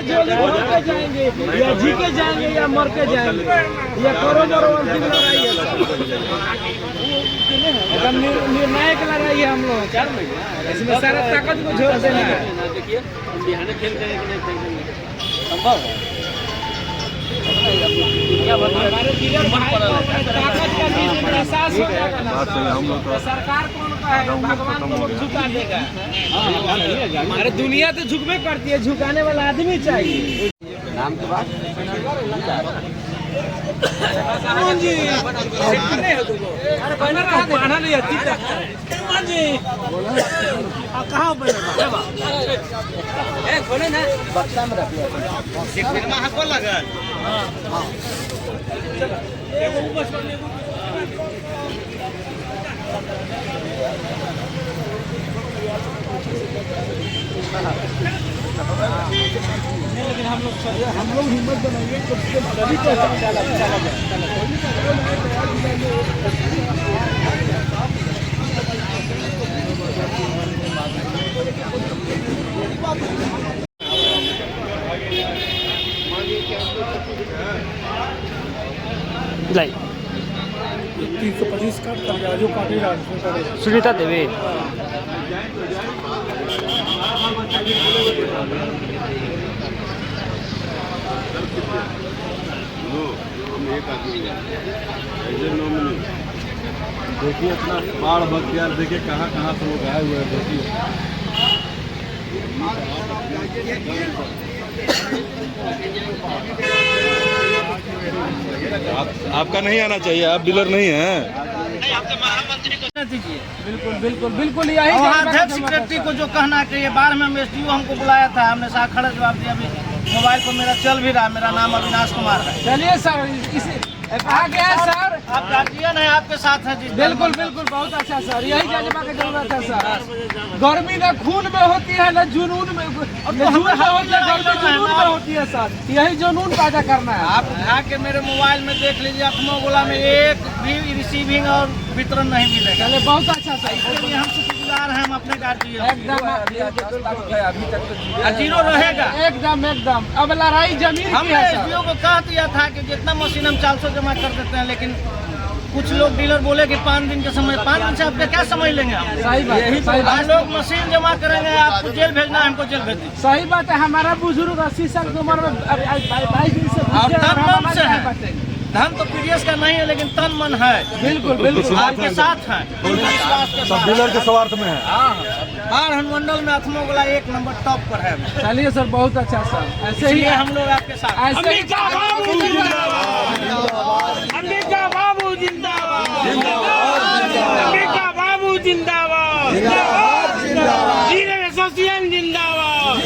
के जाएंगे या जी के जाएंगे या मर के जाएंगे, या करोड़ों अंतिम लड़ाई है। एकदम निर्णायक लड़ाई है हम लोग, इसमें सारा ताकत को झोंक देना है। देखिए बिहार खेल संभव है, हमारे जिले ताकत का एहसास हो जाएगा ना, सरकार कौन का है, भगवान को झुका देगा। हमारे दुनिया तो झुकबे करती है, झुकाने वाला आदमी चाहिए। नाम के बाद जी कहाँ खोले ना बक्सा में रख लगा। लेकिन हम लोग हिम्मत बनाएंगे सभी को नहीं 325 का जो काटेगा सुनीता देवी देखिए अपना बाढ़ बख्तियार देखिए कहाँ कहाँ से लोग आए हुए हैं। देखिए आपका नहीं आना चाहिए, आप डीलर नहीं हैं। बिल्कुल बिल्कुल बिल्कुल यही अध्यक्ष सेक्रेटरी को जो कहना चाहिए। बार में एसडीओ हमको बुलाया था, हमने साखड़ा जवाब दिया। अभी मोबाइल पर मेरा चल भी रहा, मेरा नाम अविनाश कुमार है। चलिए सर, आ गया सर, आप गार्जियन है, आपके साथ है जी। बिल्कुल बिल्कुल बहुत अच्छा सर, यही जज्बा की जरूरत है सर। गर्मी ना खून में होती है ना जुनून में, जुनून में होती है सर, यही जुनून पैदा करना है। आप उठा के मेरे मोबाइल में देख लीजिए, अखमोगोला में एक भी रिसीविंग और वितरण नहीं मिलेगा। चलिए बहुत अच्छा सर, इसके लिए हम शुक्रगुजार हैं, हम अपने गार्जियन एकदम अभी तक जीरो रहेगा एकदम एकदम। अब लड़ाई जमीन की हमने है सर। एसडीओ को कह दिया था कि जितना मशीन हम 400 जमा कर देते हैं, लेकिन कुछ लोग डीलर बोले कि 5 दिन के समय, 5 दिन से आपका क्या समझ लेंगे हम? सही बात, सही हम बात, लोग मशीन जमा करेंगे, आपको जेल भेजना है, हमको जेल भेज दीजिए। सही बात है। हमारा बुजुर्ग 80 साल की उम्र में 22 दिन से और तन मन से है, बचेंगे। धन तो पीडीएस का नहीं है, लेकिन तन मन है। बिल्कुल बिल्कुल आपके साथ है, विश्वास के साथ। डीलर के स्वार्थ में है। हर अनुमंडल में अथमोगोला 1 नंबर टॉप पर है। चलिए सर बहुत अच्छा सर, ऐसे ही इसलिए हम लोग आपके साथ। ऐसे ही अंबिका बाबू जिंदाबाद, अंबिका बाबू जिंदाबाद, अंबिका बाबू जिंदाबाद, जीवन एसोसिएशन जिंदाबाद।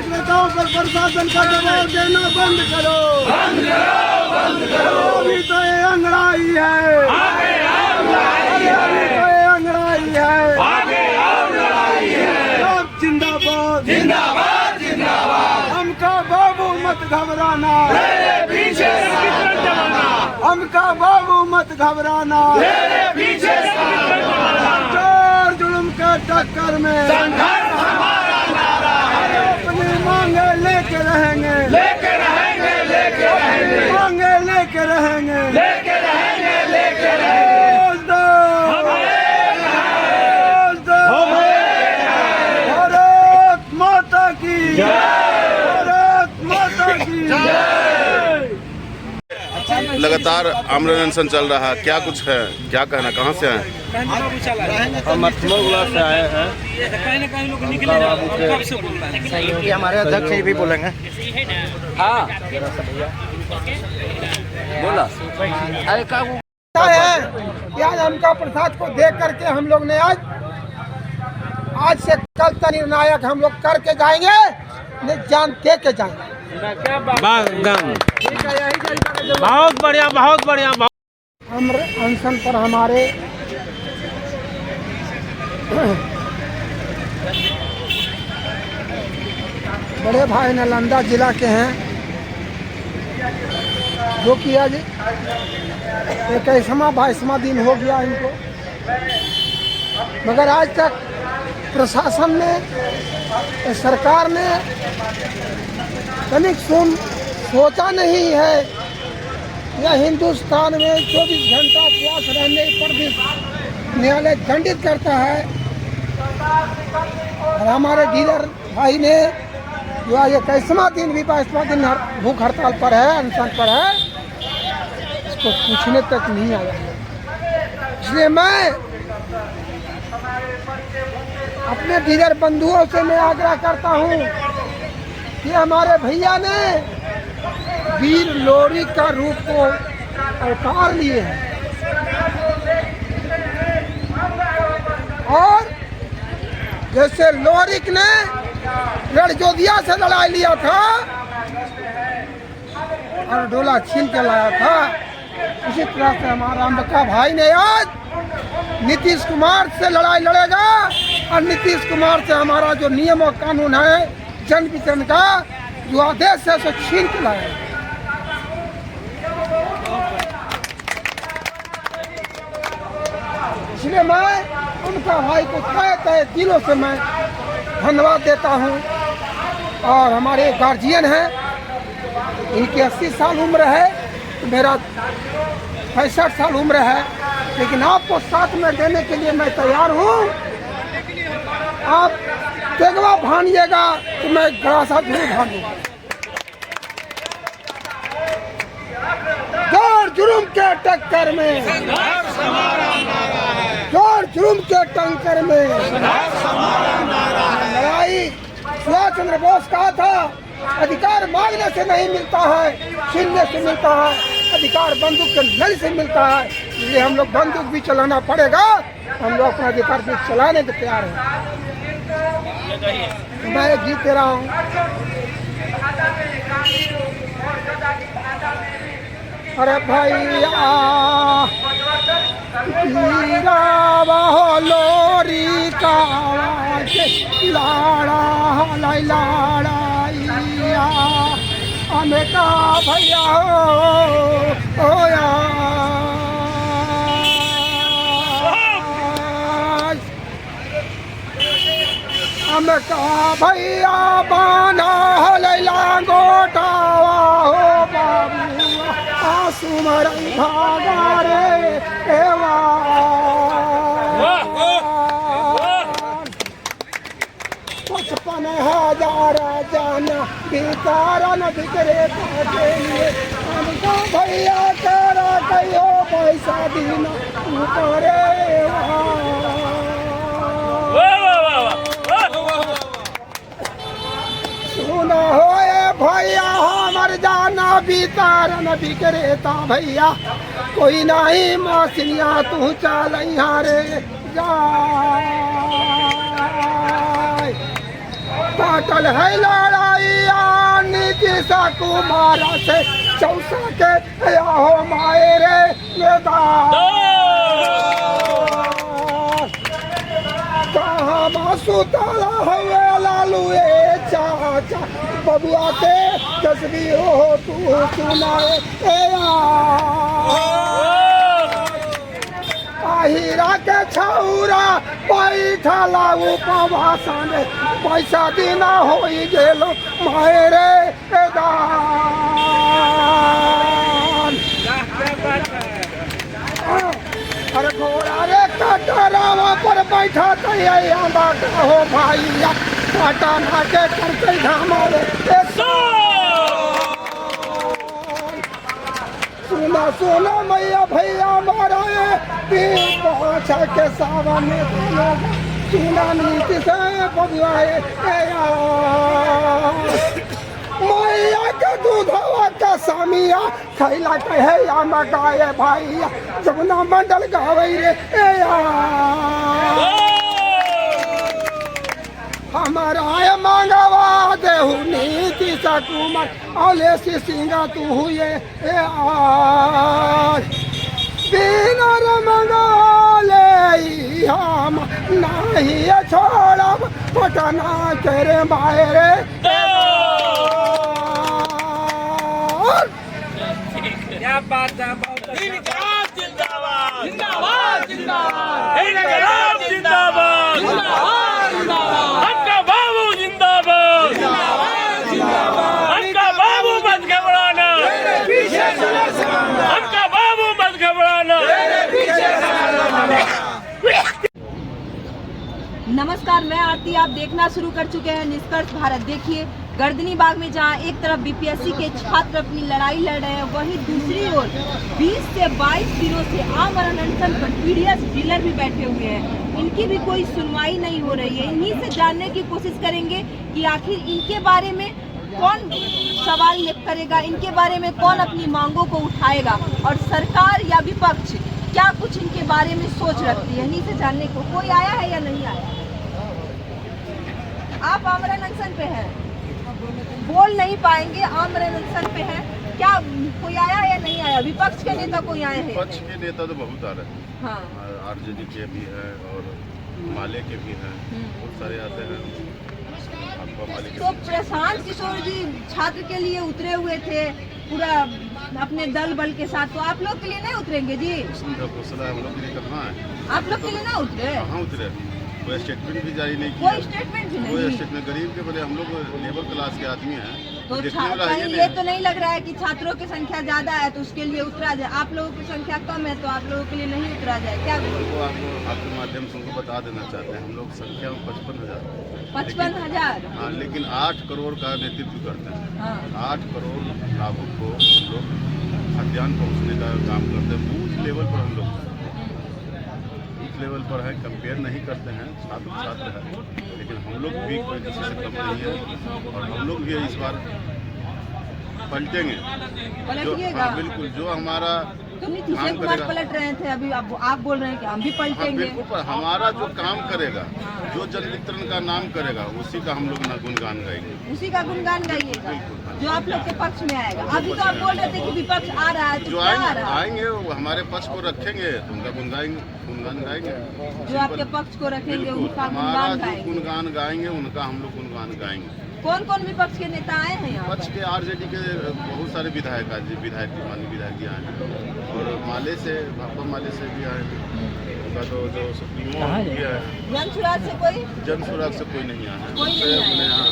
नेताओं पर प्रशासन का दबाव देना बंद करो, बंद करो, बंद करो। अभी तो ये अंगड़ाई है, अभी तो ये अंगड़ाई है, सब जिंदाबाद, जिंदाबाद, जिंदाबाद। हमका बाबू मत घबराना, तेरे पीछे हमका बाबू मत घबराना, तेरे पीछे चोर जुल्म के टक्कर में संघर्ष हमारा नारा है। अपनी मांगे लेके रहेंगे, लेके रहेंगे, लेके रहेंगे, मांगे लेके रहेंगे, लेके रहेंगे, लेके रहेंगे। भारत माता की जय, भारत माता की जय। लगातार आमरण अनशन चल रहा है, क्या कुछ है, क्या कहना, कहाँ से आए? हम अखमोगोला से आए हैं। ये हमारे अध्यक्ष ये भी बोलेंगे। हाँ बोला है कि आज हमका प्रसाद को देख करके हम लोग ने आज से कल तक निर्णायक हम लोग करके जाएंगे, जान दे के जाएंगे। बहुत बढ़िया, बहुत बढ़िया। आमरण अनशन पर हमारे बड़े भाई नालंदा जिला के हैं, जो कि आज 21वां 22वां दिन हो गया इनको, मगर आज तक प्रशासन ने, सरकार ने तनिक सोचा नहीं है। यह हिंदुस्तान में 24 घंटा उपवास रहने पर भी न्यायालय दंडित करता है। और हमारे डीलर भाई ने जो आज 21वां दिन भी 22वां दिन भूख हड़ताल पर है, अनशन पर है, इसको पूछने तक नहीं आया। इसलिए मैं अपने डीलर बंधुओं से मैं आग्रह करता हूँ कि हमारे भैया ने वीर लोरी का रूप को अवतार लिए हैं और जैसे लोरिक ने रणजोधिया से लड़ाई लिया था और डोला छीन के लाया था, उसी तरह से हमारा अंबिका भाई ने आज नीतीश कुमार से लड़ाई लड़ेगा और नीतीश कुमार से हमारा जो नियम और कानून है जन वितरण का जो आदेश है उसे छीन के लाएगा। इसलिए मैं उनका भाई को तहे दिलों से मैं धन्यवाद देता हूं। और हमारे गार्जियन हैं, इनकी 80 साल उम्र है, मेरा 65 साल उम्र है, लेकिन आपको साथ में देने के लिए मैं तैयार हूँ। आप तेगवा भानिएगा तो मैं गड़ासा जरूर भानूंगा। जोर जुर्म के टक्कर में, जोर जुर्म के टक्कर में लड़ाई। सुभाष चंद्र बोस कहा था, अधिकार मांगने से नहीं मिलता है, छीनने से मिलता है। अधिकार बंदूक के नल से मिलता है, इसलिए हम लोग बंदूक भी चलाना पड़ेगा। हम लोग अपना अधिकार भी चलाने के तैयार हैं। मैं गीत दे रहा हूँ। अरे भैया हीरा लोरी का लाड़ा लाड़ाइया हमें का भैया हो या हमें का भैया बाना लैला गोटावा हो बाबू आंसू मरई भागा रे एवा 55,000 जाना बेचारा न बिगड़े के लिए हमको भैया करा कहो पैसा दीना ऊपरे सुना हो भैया हमर जाना बीतार न बिगड़े ता भैया कोई नहीं मौसनिया तू चल रे जा पाटल है लड़ाइया नीतीश कुमार से 64 के हो मायरे कहाँ सुतला हुए लालू चाचा बबुआ के तस्वीर हो तू सुनाए हीरा के छौरा पैठा लागू पवासन पैसा देना हो गेलो मायरे दान। अरे घोड़ा रे कटरावा पर बैठा हो भैया काटा ना के करते घामारे सुना सुना मैया भैया मारा पहुँचा के सावन में सुना नीति से बबुआए मैया के दूधवा का सामिया खैला कहे या मगाए भैया जमुना मंडल गावे रे हमारा मांगवा देहु नीति सा कुमार औले सी सिंगा तू हुए बिनर मंगले हम नहीं छोड़ब पटना तेरे मायरे क्या बात है। इंकलाब जिंदाबाद, हमका बाबू जिंदाबाद, हमका बाबू मत घबराना, हमका बाबू मत घबराना। नमस्कार, मैं आरती। आप देखना शुरू कर चुके हैं निष्कर्ष भारत। देखिए, गर्दनी बाग में जहां एक तरफ बीपीएससी के छात्र अपनी लड़ाई लड़ रहे हैं, वहीं दूसरी ओर 20 से 22 दिनों से आमरण अनशन पर पीडीएस डीलर भी बैठे हुए हैं। इनकी भी कोई सुनवाई नहीं हो रही है। इन्हीं से जानने की कोशिश करेंगे कि आखिर इनके बारे में कौन सवाल करेगा, इनके बारे में कौन अपनी मांगों को उठाएगा और सरकार या विपक्ष क्या कुछ इनके बारे में सोच रखती है। इन्हीं से जानने को कोई आया है या नहीं आया? आप आमरण अनशन पे हैं, बोल नहीं पाएंगे, आमरण अनशन पे हैं। क्या कोई आया है या नहीं आया? विपक्ष के नेता कोई आए हैं? विपक्ष के नेता तो बहुत आ रहे हैं। हाँ। आरजेडी के भी हैं और माले के भी हैं, बहुत सारे आते हैं। आपका माले के तो प्रशांत किशोर जी छात्र के लिए उतरे हुए थे पूरा अपने दल बल के साथ, तो आप लोग के लिए नहीं उतरेंगे जी? उनका फैसला हम लोग के लिए कहाँ है? आप लोग के लिए ना उतरे? कहाँ उतरे? कोई स्टेटमेंट भी जारी नहीं किया। कोई स्टेटमेंट भी कोई नहीं? स्टेटमेंट, गरीब के बड़े हम लोग लेबर क्लास के आदमी हैं। तो देखने वाला है कहीं ये तो नहीं लग रहा है कि छात्रों की संख्या ज्यादा है तो उसके लिए उतरा जाए, आप लोगों की संख्या कम है तो आप लोगों के लिए नहीं उतरा जाए? क्या वो आपको आपके माध्यम से उनको बता देना चाहते हैं। हम लोग संख्या में 55,000। 55,000? हाँ, लेकिन 8 करोड़ का नेतृत्व करते हैं। हाँ। 8 करोड़ लाभुक को हम लोग खाद्यान्न पहुँचने का काम करते हैं। बूथ लेवल पर हम लोग बूथ लेवल पर है, कंपेयर नहीं करते हैं, छात्र है, लेकिन हम लोग भी कोई किसी से कम नहीं है और हम लोग भी इस बार पलटेंगे। पलटिएगा? हाँ, बिल्कुल। जो हमारा तो नीतीश काम कुमार करेगा, पलट रहे थे, अभी आप बोल रहे हैं कि हम भी हाँ, पलटेंगे। बिल्कुल। पर हमारा जो काम करेगा, जो जन वितरण का नाम करेगा, उसी का हम लोग ना गुणगान गाएंगे। उसी का गुणगान गाइएगा जो आप लोग के पक्ष में आएगा। अभी तो आप बोल रहे थे कि विपक्ष आ रहा है, तो जो क्या आ रहा है? आएंगे वो हमारे पक्ष को रखेंगे तो उनका गुणगान गाएंगे। जो आपके पक्ष को रखेंगे बिल्कुल। उनका हमारा गुणगान जो गाएंगे। गुणगान गाएंगे उनका हम लोग गुणगान गाएंगे। कौन कौन विपक्ष के नेता आए हैं यहाँ? पक्ष के आरजेडी के बहुत सारे विधायक आए हैं और माले से, भाकपा माले से भी आए हैं। उनका तो जो सुप्रीमो भी है। जन सुराज से कोई? जन सुराग से कोई नहीं आया है। कोई नहीं आया। अपने यहाँ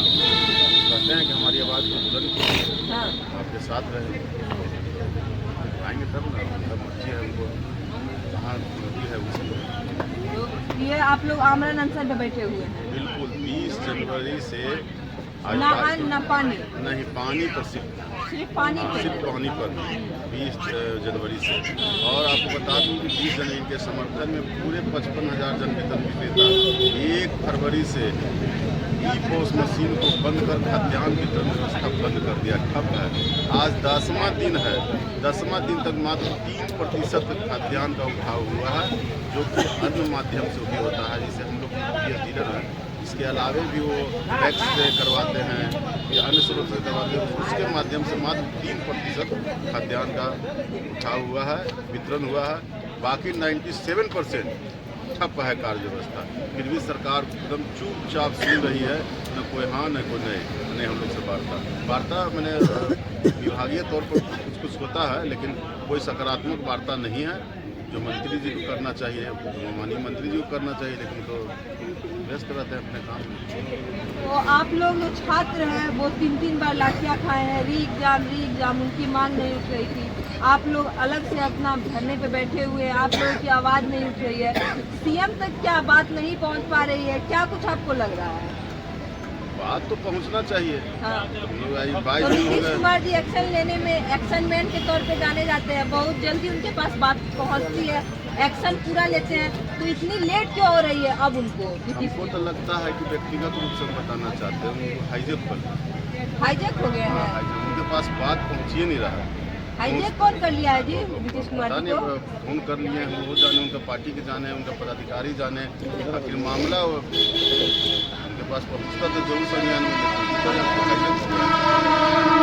कहते हैं कि हमारी आवाज़ को बुलंद कीजिए, हाँ। आपके साथ रहे। आएंगे तब ना, उनका मर्जी है, उनको कहाँ मर्जी है उनसे। तो ये आप लोग आमरण अनशन पे बैठे हुए हैं? बिल्कुल। 20 जनवरी से आज ना अन्न ना पानी? नहीं, पानी पर सिर्फ पानी पे? सिर्फ पानी पर 20 जनवरी से। और आपको बता दूं कि 20 जनवरी के समर्थन में पूरे 55,000 जन वितरण विक्रेता 1 फरवरी से ई-पोस मशीन को बंद कर खाद्यान्न वितरण व्यवस्था बंद कर दिया, ठप है। आज 10वां दिन है, 10वां दिन तक मात्र 3% खाद्यान्न का उठाव हुआ है, जो कि अन्य माध्यम से भी होता है, जिसे हम लोग डीलर हैं। इसके अलावे भी वो टैक्स से करवाते हैं या अन्य स्रोत से करवाते हैं, उसके माध्यम से मात्र 3% खाद्यान्न का उठाव हुआ है, वितरण हुआ है। बाकी 97% ठप है कार्य व्यवस्था। फिर भी सरकार एकदम चुपचाप सुन रही है, न कोई हाँ न कोई नहीं हम लोग से वार्ता मैंने विभागीय तौर पर कुछ होता है, लेकिन कोई सकारात्मक वार्ता नहीं है। जो मंत्री जी को करना चाहिए, माननीय मंत्री जी को करना चाहिए, लेकिन तो व्यस्त रहते हैं अपने काम में। तो आप लोग जो छात्र हैं वो 3 बार लाठियाँ खाए हैं, री एग्जाम उनकी मांग नहीं उठ रही थी। आप लोग अलग से अपना धरने पे बैठे हुए हैं, आप लोगों की आवाज़ नहीं उठ रही है, सीएम तक क्या बात नहीं पहुंच पा रही है? क्या कुछ आपको लग रहा है? बात तो पहुंचना चाहिए। हाँ। तो तो नीतीश कुमार जी एक्शन लेने में एक्शन मैन के तौर पे जाने जाते हैं, बहुत जल्दी उनके पास बात पहुंचती है, एक्शन पूरा लेते हैं, तो इतनी लेट क्यों हो रही है अब उनको? हमको तो लगता है कि व्यक्तिगत रूप से बताना चाहते हैं, उनको हाईजेक हो गए हैं। उनके पास बात पहुंच ही नहीं रहा है। हाईजेक कौन कर लिया है जी नीतीश कुमार जी को? फोन कर लिए हैं, वो जाने, उनका पार्टी के जाने, उनका पदाधिकारी जाने, आखिर मामला उनके पास पहुंचता तो जरूर संज्ञान में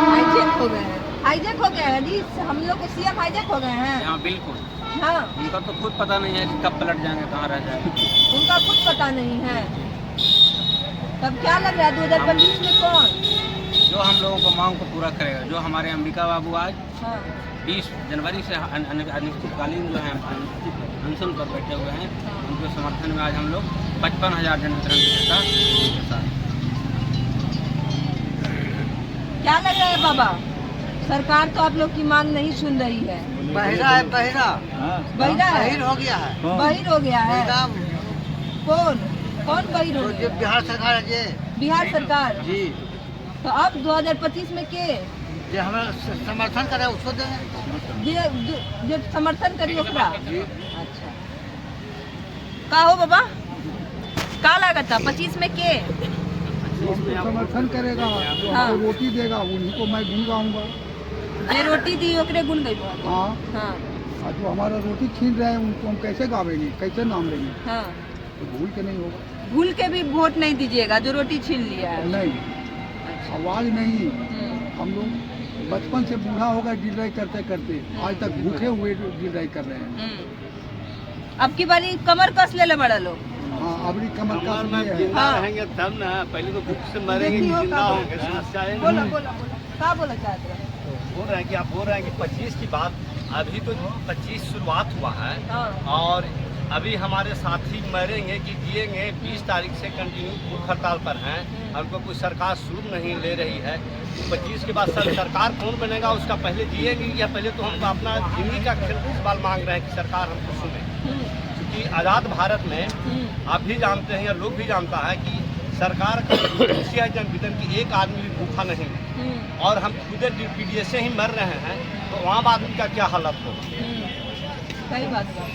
हाईजेक हो गए हैं। हाईजेक हो गए हैं जी, हम लोग के सीएम हाईजेक हो गए हैं। हाँ बिल्कुल। हाँ, उनका तो खुद पता नहीं है कि कब पलट जाएंगे, कहाँ रह जाएंगे। उनका कुछ पता नहीं है। तब क्या लग रहा है 2025 में कौन जो हम लोगों को मांग को पूरा करेगा? जो हमारे अंबिका बाबू आज 20 जनवरी से अनिश्चितकालीन जो है अनशन पर बैठे हुए हैं, उनके समर्थन में आज हम लोग 55,000 जन वितरण विक्रेता उनके साथ। क्या लग रहा है बाबा, सरकार तो आप लोग की मांग नहीं सुन रही है। बहिरा है, बहिरा बहिरा है, बहिर हो गया है। बहिर हो गया है। एकदम कौन कौन बहिर हो तो गया? जो बिहार सरकार है ये बिहार सरकार। जी, तो अब 2025 में के जो हमें समर्थन करे उसको देंगे। जो समर्थन करी ओकरा। जी, अच्छा, का हो बाबा, का लागत है 25 में के? समर्थन करेगा, जो हाँ। हमको रोटी देगा उन्हीं को मैं गुन गाऊंगा। जे रोटी दी ओकरे गुण गई। हाँ, हाँ और जो हमारा रोटी छीन रहे हैं उनको हम कैसे गावेंगे, कैसे नाम लेंगे? हाँ, तो भूल के नहीं होगा। भूल के भी वोट नहीं दीजिएगा जो रोटी छीन लिया है। नहीं, आवाज नहीं। हम्म, हम लोग बचपन से बूढ़ा होगा गिरराई करते करते आज तक भूखे हुए गिरराई कर रहे हैं। अब की बारी कमर कस ले बड़ा लोग। हाँ, अबरी कमर का है। हाँ। रहेंगे तब ना, पहले तो भूख से देखिए हो का होंगे, समस्या है। बोला बोला बोला, का बोला चाहते हैं? बोल रहे हैं कि आप बोल रहे हैं कि 25 की बात, अभी तो 25 शुरुआत हुआ है हाँ। और अभी हमारे साथी मरेंगे कि जिएंगे 20 तारीख से कंटिन्यू भूख हड़ताल पर हैं। हमको कोई सरकार सुन नहीं ले रही है। 25 के बाद सरकार कौन बनेगा उसका पहले जिएंगे या पहले तो हम अपना जिंदगी का सवाल मांग रहे हैं कि सरकार हमको सुने। क्योंकि आज़ाद भारत में आप भी जानते हैं या लोग भी जानता है कि सरकार का कृषि है जन वितरण की एक आदमी भी भूखा नहीं है और हम खुद पीडीएस से ही मर रहे हैं, तो वहाँ आदमी का क्या हालत होगा। सही बात है।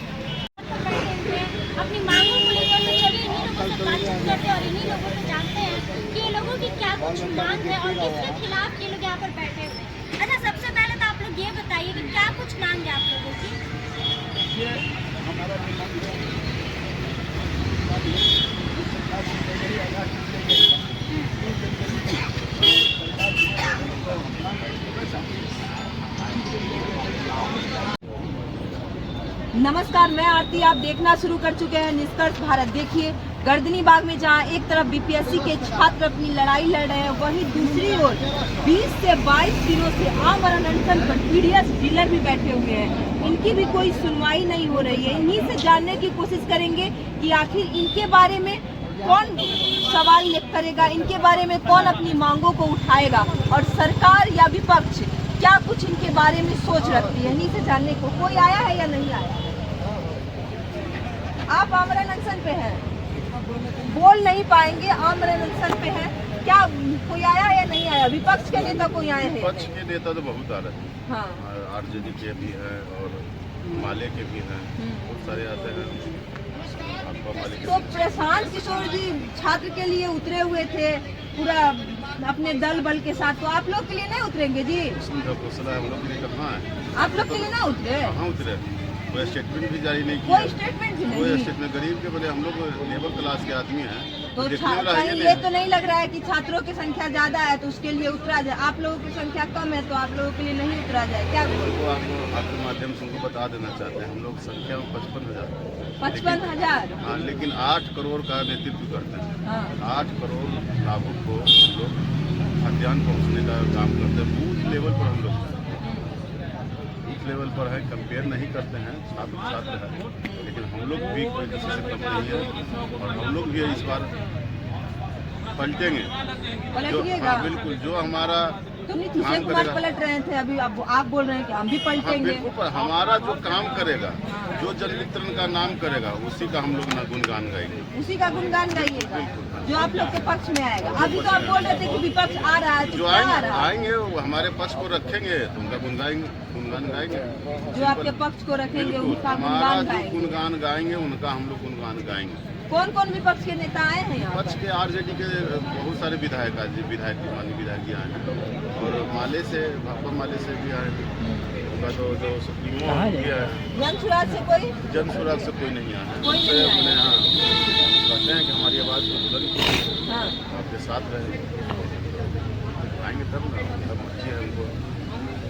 अपनी मांगों को लेकर तो चलिए इन्हीं लोगों से बातचीत करते हैं और इन्हीं लोगों से जानते हैं कि ये लोगों की क्या कुछ मांग है और किसके खिलाफ ये लोग यहाँ पर बैठे हुए हैं। अच्छा, सबसे पहले तो आप लोग ये बताइए कि क्या कुछ मांग है आप लोगों की? नमस्कार, मैं आरती। आप देखना शुरू कर चुके हैं निष्कर्ष भारत। देखिए, गर्दनी बाग में जहां एक तरफ बीपीएससी के छात्र अपनी लड़ाई लड़ रहे हैं, वहीं दूसरी ओर 20 से 22 दिनों से आमरण अनशन पर पीडीएस डीलर भी बैठे हुए हैं। इनकी भी कोई सुनवाई नहीं हो रही है। इन्हीं से जानने की कोशिश करेंगे कि आखिर इनके बारे में कौन सवाल करेगा, इनके बारे में कौन अपनी मांगों को उठाएगा और सरकार या विपक्ष क्या कुछ इनके बारे में सोच रखती है। इन्हीं से जानने को कोई आया है या नहीं आया? आप आमरण अनशन पे हैं, बोल नहीं पाएंगे, आमरण अनशन पे हैं। क्या कोई आया है या नहीं आया? विपक्ष के नेता कोई आए हैं? विपक्ष के नेता तो बहुत आ रहे हैं। हाँ, आरजेडी के भी हैं और माले के भी हैं, बहुत सारे आते हैं। आपका माले के तो प्रशांत किशोर जी छात्र के लिए उतरे हुए थे पूरा अपने दल बल के साथ, तो आप लोग के लिए नहीं उतरेंगे जी? उनका फैसला हम लोग के लिए कहाँ है? आप लोग के लिए ना उतरे? कहाँ उतरे? कोई स्टेटमेंट भी जारी नहीं कोई किया। स्टेटमेंट भी कोई नहीं। स्टेटमेंट गरीब के बोले हम लोग लेबर क्लास के आदमी हैं, तो देखने वाला है कहीं ये ये नहीं। तो नहीं लग रहा है कि छात्रों की संख्या ज्यादा है तो उसके लिए उतरा जाए? आप लोगों की संख्या कम है तो आप लोगों के लिए नहीं उतरा जाए क्या? तो आपके माध्यम से उनको बता देना चाहते हैं, हम लोग संख्या में 55,000। 55,000? हाँ, लेकिन 8 करोड़ का नेतृत्व करते हैं। हाँ। 8 करोड़ लाभुक को हम लोग खाद्यान्न पहुँचने का काम करते हैं। बूथ लेवल पर हम लोग बूथ लेवल पर है, कंपेयर नहीं करते हैं, छात्र है, लेकिन हम लोग भी कोई किसी से कम नहीं है और हम लोग भी इस बार पलटेंगे। पलटिएगा? हाँ, बिल्कुल। जो हमारा तो नीतीश काम कुमार करेगा। पलट रहे थे, अभी आप बोल रहे हैं कि हम भी हाँ, पलटेंगे। बिल्कुल। पर हमारा जो काम करेगा, जो जन वितरण का नाम करेगा, उसी का हम लोग ना गुणगान गाएंगे। उसी का गुणगान गाइएगा जो आप लोग के पक्ष में आएगा। अभी तो आप बोल रहे थे कि विपक्ष आ रहा है, तो जो क्या आ रहा है? आएंगे वो हमारे पक्ष को रखेंगे तो उनका गुणगान गाएंगे। जो आपके पक्ष को रखेंगे बिल्कुल। उनका हमारा गुणगान जो गाएंगे। गुणगान गाएंगे उनका हम लोग गुणगान गाएंगे। कौन कौन विपक्ष के नेता आए हैं यहाँ? पक्ष के आरजेडी के बहुत सारे विधायक माननीय विधायक जी आए हैं और माले से भाकपा माले से भी आए हैं। उनका तो जो सुप्रीमो है जन सुराज से कोई? जन सुराग से कोई नहीं आया है। कोई उनसे नहीं आया। अपने हाँ कहते हैं कि हमारी आवाज़ को बुलंद हाँ। आपके साथ रहे, आएंगे तब ना। मतलब मर्जी है उनको,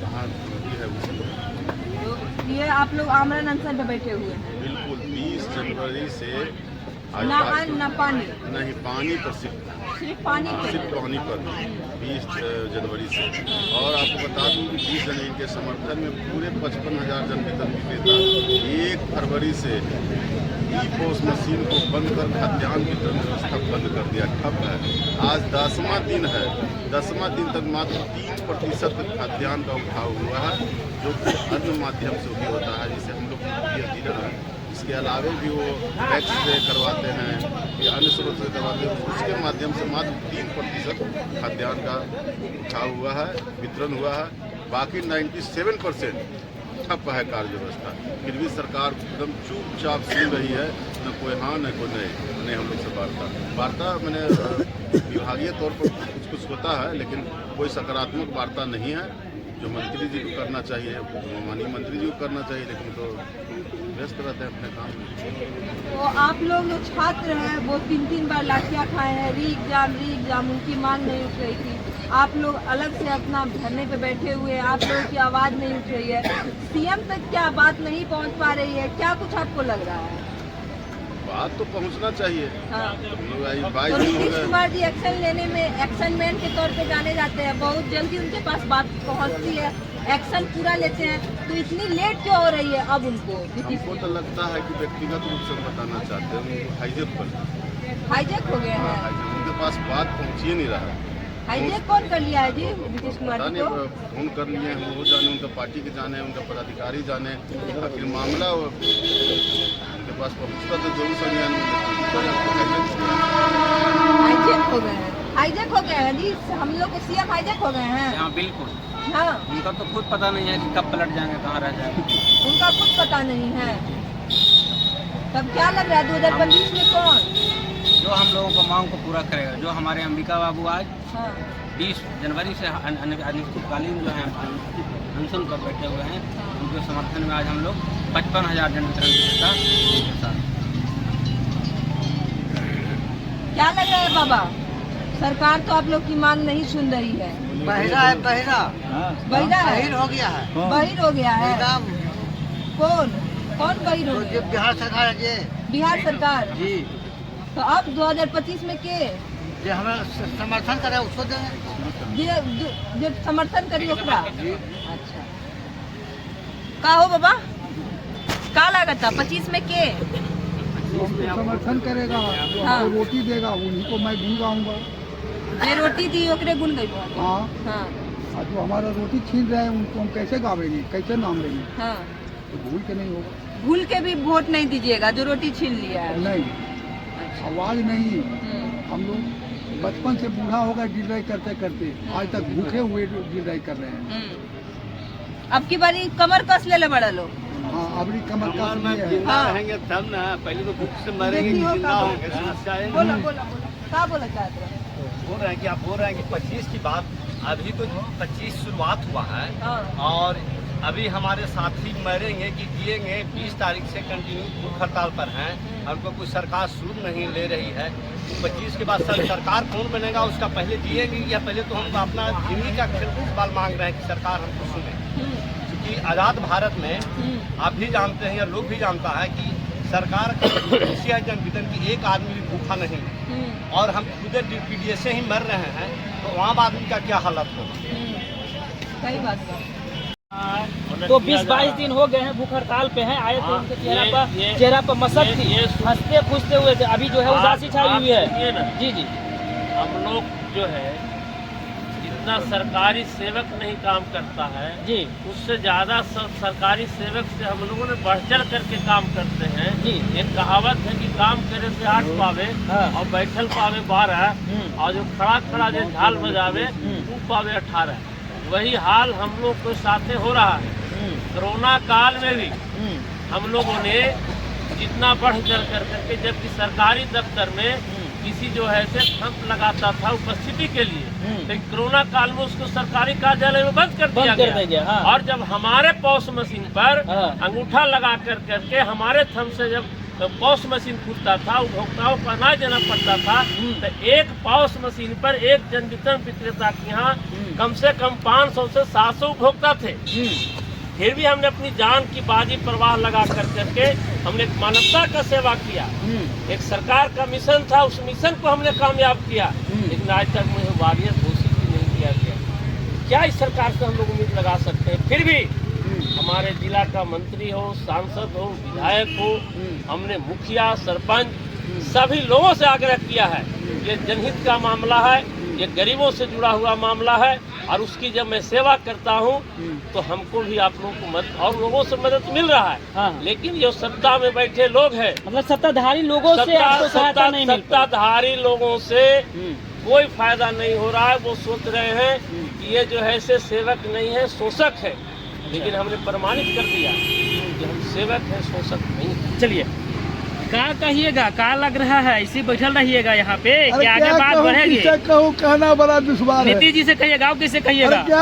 कहाँ मर्जी है उसको। तो ये आप लोग आमरण अनशन पे बैठे हुए हैं? बिल्कुल। 20 जनवरी से आज ना अन्न ना पानी? नहीं, पानी पर सिर्फ सिर्फ पानी पे सिर्फ पानी पर 20 जनवरी से। और आपको बता दूं कि 20 जनवरी के समर्थन में पूरे 55,000 जन वितरण विक्रेता 1 फरवरी से ई-पोस मशीन को बंद कर खाद्यान्न वितरण व्यवस्था बंद कर दिया, ठप है। आज 10वां दिन है, 10वां दिन तक मात्र 3% खाद्यान्न का उठाव हुआ है, जो कि अन्य माध्यम से भी होता है, जिसे हम लोग डीलर हैं। इसके अलावे भी वो टैक्स से करवाते हैं या अन्य स्रोत से करवाते हैं, उसके माध्यम से मात्र 3% खाद्यान्न का उठाव हुआ है, वितरण हुआ है। बाकी 97% ठप है कार्य व्यवस्था। फिर भी सरकार एकदम चुपचाप सुन रही है, न कोई हाँ न कोई नहीं हम लोग से वार्ता मैंने विभागीय तौर पर कुछ होता है, लेकिन कोई सकारात्मक वार्ता नहीं है। जो मंत्री जी को करना चाहिए, माननीय मंत्री जी को करना चाहिए, लेकिन तो व्यस्त रहते हैं अपने काम में। तो आप लोग जो छात्र हैं वो 3 बार लाठियाँ खाए हैं, री एग्जाम उनकी मांग नहीं उठ रही थी। आप लोग अलग से अपना धरने पे बैठे हुए हैं, आप लोगों की आवाज़ नहीं उठ रही है, सीएम तक क्या बात नहीं पहुंच पा रही है, क्या कुछ आपको लग रहा है? बात तो पहुंचना चाहिए। हाँ। तो नीतीश कुमार जी एक्शन लेने में एक्शन मैन के तौर पे जाने जाते हैं, बहुत जल्दी उनके पास बात पहुंचती है, एक्शन पूरा लेते हैं, तो इतनी लेट क्यों हो रही है अब उनको? हमको तो लगता है कि व्यक्तिगत रूप से बताना चाहते हैं, हाईजेक हाईजेक हो गए हैं। उनके पास बात पहुँच ही नहीं रहा। हाईजेक कौन कर लिया है जी नीतीश कुमार जी को? फोन कर लिए हैं, वो जाने, उनका पार्टी के जाने, उनका पदाधिकारी जाने, आखिर मामला उनके पास पहुँचता तो जरूर संज्ञान में हाईजेक हो गए हैं। हाईजेक हो गए हैं जी, हम लोग को सीएम हाईजेक हो गए हैं। हाँ बिल्कुल। हाँ, उनका तो खुद पता नहीं है कि कब पलट जाएंगे, कहाँ रह जाएंगे। उनका खुद पता नहीं है। तब क्या लग रहा है 2025 में कौन जो हम लोगों को मांग को पूरा करेगा? जो हमारे अंबिका बाबू आज 20 जनवरी से अनिश्चितकालीन जो है अनशन पर बैठे हुए हैं, उनके समर्थन में आज हम लोग 55,000 जन वितरण विक्रेता के साथ। क्या लग रहा है बाबा? सरकार तो आप लोग की मांग नहीं सुन रही है। बहिरा है, बहिरा बहिरा है, बहिर हो गया है, बहिर हो गया है। एकदम। कौन बहिर हो गया? बिहार सरकार है जी। बिहार सरकार जी। तो अब 2025 में के जो हमें समर्थन करे उसको देंगे, जो समर्थन करी ओकरा। अच्छा, का हो बाबा, का लागत 25 में के समर्थन करेगा, हाँ। रोटी देगा, उन्हीं को मैं गुन गाऊंगा। ये रोटी दी ओकरे गुन गई। हाँ, हाँ, जो हमारा रोटी छीन रहे हैं उनको हम कैसे गावेंगे, कैसे नाम लेंगे? हाँ। तो भूल के नहीं होगा। भूल के भी वोट नहीं दीजिएगा जो रोटी छीन लिया है। नहीं, आवाज नहीं। हम लोग बचपन से बूढ़ा होगा ड्राई करते करते आज तक भूखे हुए ड्राई कर रहे हैं। अब की बारी कमर कस ले बड़ा लोग। हाँ, अबरी कमर कस लिए है। जिंदा रहेंगे तब ना, पहले तो भूख से मरेंगे, जिंदा होंगे समस्या है। बोला क्या बोला चाहते हैं? बोल रहे हैं कि आप बोल रहे हैं कि 25 की बात, अभी तो 25 शुरुआत हुआ है। हाँ। और अभी हमारे साथी मरेंगे कि जिएंगे 20 तारीख से कंटिन्यू भूख हड़ताल पर हैं। हमको कोई सरकार सुन नहीं ले रही है। 25 के बाद सरकार कौन बनेगा उसका पहले जिएंगे, या पहले तो हम अपना जिंदगी का सवाल मांग रहे हैं कि सरकार हमको सुने। क्योंकि आज़ाद भारत में आप भी जानते हैं या लोग भी जानता है कि सरकार का जन वितरण की एक आदमी भी भूखा नहीं है, और हम खुद पीडीएस से ही मर रहे हैं, तो वहाँ आदमी का क्या हालत होगा? सही बात है। तो 20-22 दिन हो गए हैं भूख हड़ताल पे हैं, आए तो उनके चेहरा पर मसक थी, हंसते फूसते हुए थे। अभी जो है उदासी छाई हुई है। जी जी, हम लोग जो है जितना सरकारी सेवक नहीं काम करता है जी, उससे ज्यादा सरकारी सेवक से हम लोगों ने बढ़ चढ़ करके काम करते हैं। जी। एक कहावत है कि काम करे से 8 पावे और बैठल पावे 12, और जो खड़ा खड़ा जो झाल बजावे वो पावे 18। वही हाल हम लोग के साथ हो रहा है। कोरोना काल में भी हम लोगों ने जितना बढ़ चढ़ करके, जबकि सरकारी दफ्तर में किसी जो है से कैंप लगाता था उपस्थिति के लिए, लेकिन कोरोना काल में उसको सरकारी कार्यालय में बंद कर दिया गया। हाँ। और जब हमारे पॉस मशीन पर अंगूठा लगा करके हमारे थंब से जब पॉस मशीन खुलता था, उपभोक्ताओं को अनाज देना पड़ता था, तो एक पॉस मशीन पर एक जन वितरण विक्रेता के यहाँ कम से कम 500 से 700 उपभोक्ता थे। फिर भी हमने अपनी जान की बाजी परवाह लगा करके हमने एक मानवता का सेवा किया। एक सरकार का मिशन था, उस मिशन को हमने कामयाब किया। लेकिन आज तक मुझे वॉरियर घोषित भी नहीं किया गया। क्या इस सरकार से हम लोग उम्मीद लगा सकते हैं? फिर भी हमारे जिला का मंत्री हो, सांसद हो, विधायक हो, हमने मुखिया, सरपंच सभी लोगों से आग्रह किया है, ये जनहित का मामला है, ये गरीबों से जुड़ा हुआ मामला है, और उसकी जब मैं सेवा करता हूँ तो हमको भी आप लोगों को मदद और लोगों से मदद मिल रहा है। हाँ। लेकिन जो सत्ता में बैठे लोग हैं, मतलब सत्ताधारी लोगों से आपको सहायता नहीं मिल पाई। सत्ताधारी लोगों से कोई फायदा नहीं हो रहा है। वो सोच रहे हैं कि ये जो है से सेवक नहीं है, शोषक है। लेकिन हमने प्रमाणित कर दिया कि हम सेवक हैं, शोषक नहीं है। चलिए, क्या कहिएगा, क्या लग रहा है? इसी बैठल रहिएगा यहाँ पे कि आगे बात बढ़ेगी? कहना बड़ा दुश्वार है। नीतीश जी से कहिए, गाँव किसे कहिएगा? क्या